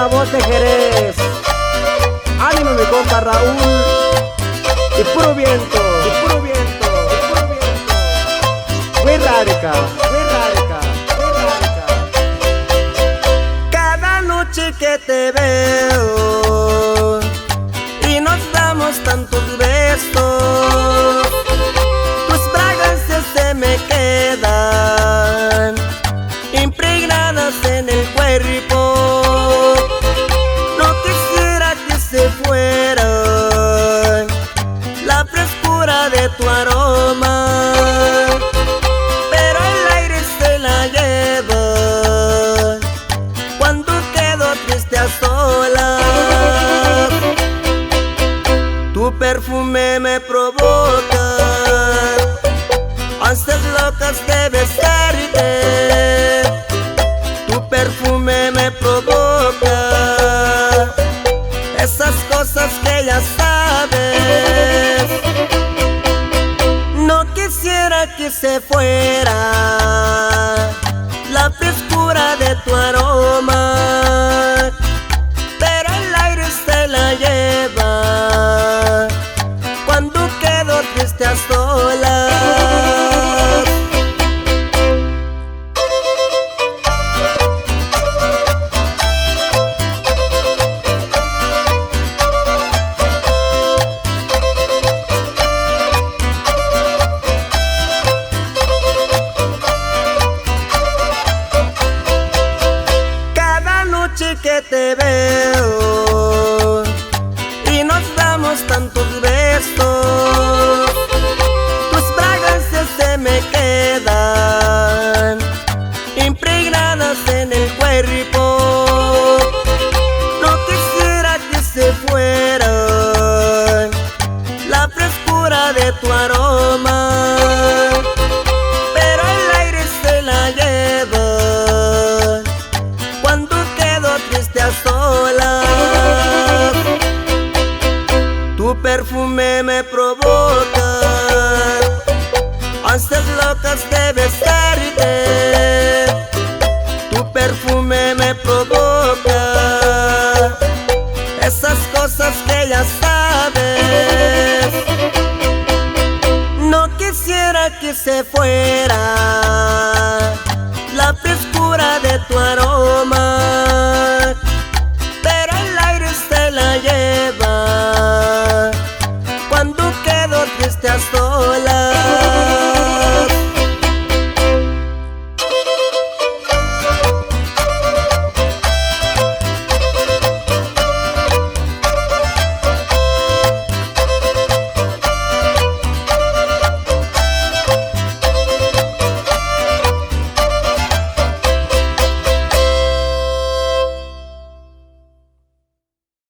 la voz de Jerez. Ánimo mi compa Raúl. Y puro viento, y puro viento, y puro viento. Muy radica, muy radica, muy radica. Cada noche que te veo y nos damos tantos besos, tus fragancias se me quedan impregnadas en el cuerpo. No quisiera que se fuera la frescura de tu aroma, pero el aire se la lleva cuando quedo triste a solas. Tu perfume me provoca ansias locas de besarte. Tu perfume me provoca esas cosas que ya sabes. No quisiera que se fuera la frescura de tu aroma, pero el aire se la lleva cuando quedo triste a solas. Que te veo